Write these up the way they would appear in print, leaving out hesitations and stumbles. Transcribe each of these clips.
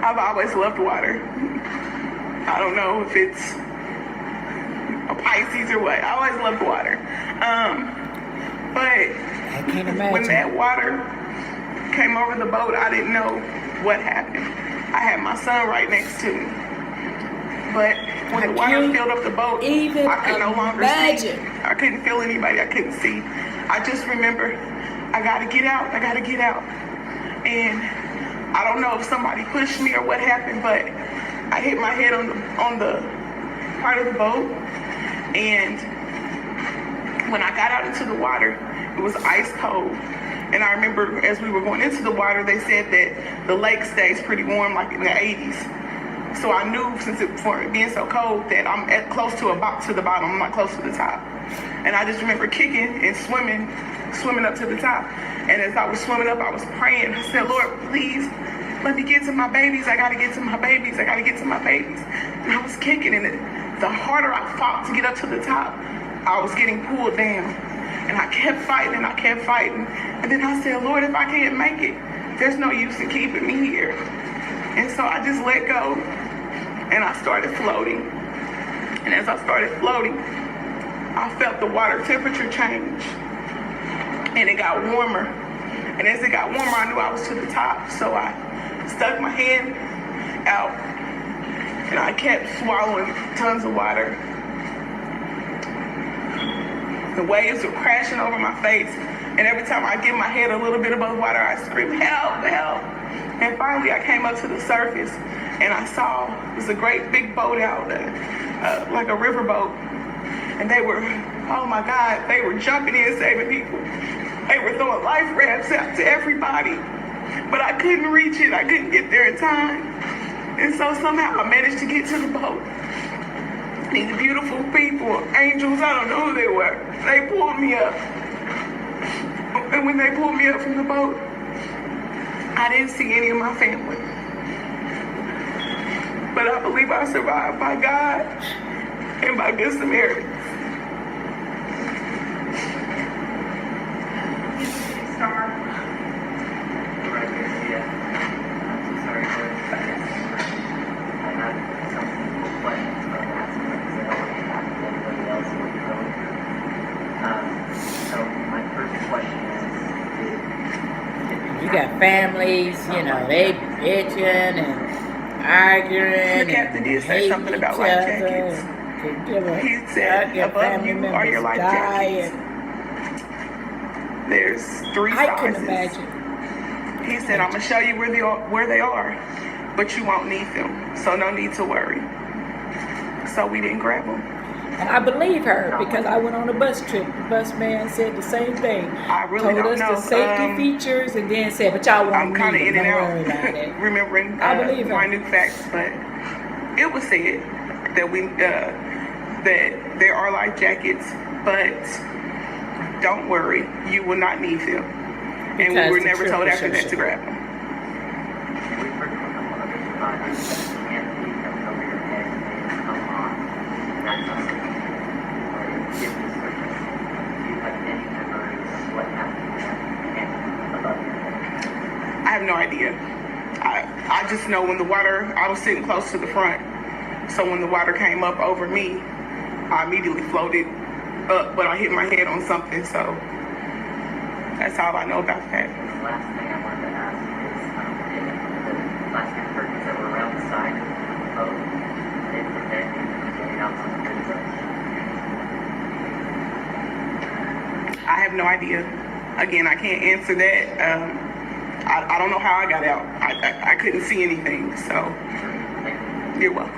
I've always loved water. I don't know if it's a Pisces or what. I always loved water. But I can't imagine. when that water came over the boat, I didn't know what happened. I had my son right next to me. But when the water filled up the boat, I could no longer see. I couldn't feel anybody. I couldn't see. I just remember, I gotta get out. I gotta get out. And I don't know if somebody pushed me or what happened, but I hit my head on the part of the boat. And when I got out into the water, it was ice cold. And I remember as we were going into the water, they said that the lake stays pretty warm, like in the 80s. So I knew, for it being so cold, that I'm close to the bottom. I'm not close to the top. And I just remember kicking and swimming up to the top. And as I was swimming up, I was praying. I said, Lord, please let me get to my babies. I got to get to my babies. I got to get to my babies. And I was kicking, and the harder I fought to get up to the top, I was getting pulled down. And I kept fighting, and I kept fighting. And then I said, Lord, if I can't make it, there's no use in keeping me here. And so I just let go, and I started floating. And as I started floating, I felt the water temperature change. And it got warmer. And as it got warmer, I knew I was to the top. So I stuck my hand out, and I kept swallowing tons of water. The waves were crashing over my face. And every time I get my head a little bit above water, I scream, help, help. And finally, I came up to the surface, and I saw it was a great big boat out, like a river boat. And they were, oh my God, they were jumping in, saving people. They were throwing life rafts out to everybody. But I couldn't reach it. I couldn't get there in time. And so somehow I managed to get to the boat. These beautiful people, angels, I don't know who they were. They pulled me up. And when they pulled me up from the boat, I didn't see any of my family. But I believe I survived by God and by Good Samaritans. Star. Right here, yeah. I'm sorry for that. I have some questions, but I'm asking because I don't want to ask anybody else what you're going through. So my first question is, You got families, you know, they bitching and arguing. The captain did say something about life jackets. He said, above you are your life jackets. There's 3 sizes. I couldn't imagine. He said, I'm going to show you where they are, but you won't need them, so no need to worry. So we didn't grab them. And I believe her because I went on a bus trip. The bus man said the same thing. I really told don't know. us the safety features and then said, but y'all won't I'm kind of need in them. and Don't worry about out it. remembering I believe my her. new facts, but it was said that that there are life jackets, but don't worry, you will not need them. And we were never told after that to grab them. we've heard from a couple other survivors that canopy comes over your head and they come off. And that's not safe. Or give this person. Do you have any memories of what happened to that canopy above your head? I have no idea. I just know when the water, I was sitting close to the front, so when the water came up over me, I immediately floated up, but I hit my head on something, so that's all I know about that. The last thing I wanted to ask is, the plastic curtains that were around the side of the boat, they prevent you from getting out on the bridge. I have no idea. Again, I can't answer that. I don't know how I got out. I couldn't see anything, so you're welcome.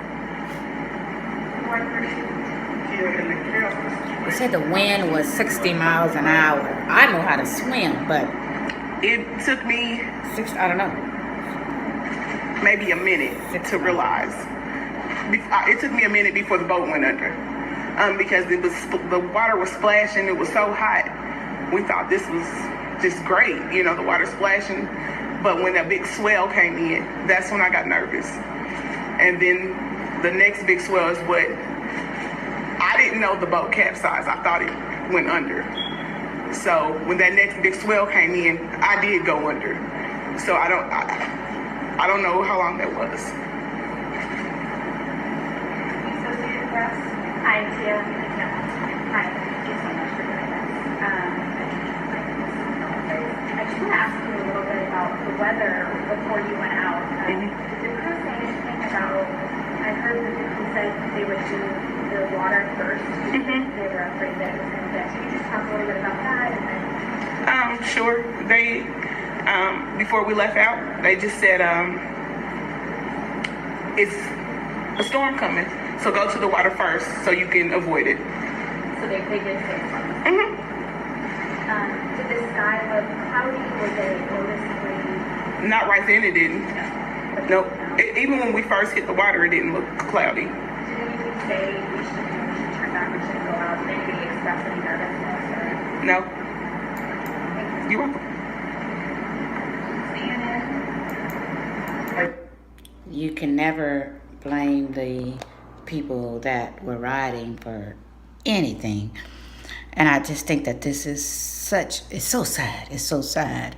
They said the wind was 60 miles an hour. I know how to swim, but It took me I don't know. maybe a minute to realize. It took me a minute before the boat went under, because the water was splashing. It was so hot. We thought this was just great, you know, the water splashing. But when that big swell came in, that's when I got nervous. And then the next big swell is what I didn't know the boat capsized. I thought it went under. So when that next big swell came in, I did go under. So I I don't know how long that was. Associated Press. Hi, Tia. Hi, thank you so much for doing this. I just want to ask you a little bit about the weather before you went out. Did the crew say anything about, I heard that the crew said they would do the water first because they were afraid that it was going to get. Can you just talk a little bit about that? And then Sure. They, before we left out, they just said, it's a storm coming, so go to the water first so you can avoid it. so they did say something. Did the sky look cloudy? Was it noticeably? Not right then, it didn't. Nope. Even when we first hit the water, it didn't look cloudy. Did anybody say we should turn back, we should go out? Did anybody express any nervousness? Or? No. You're welcome. You can never blame the people that were riding for anything. And I just think that this is it's so sad. It's so sad.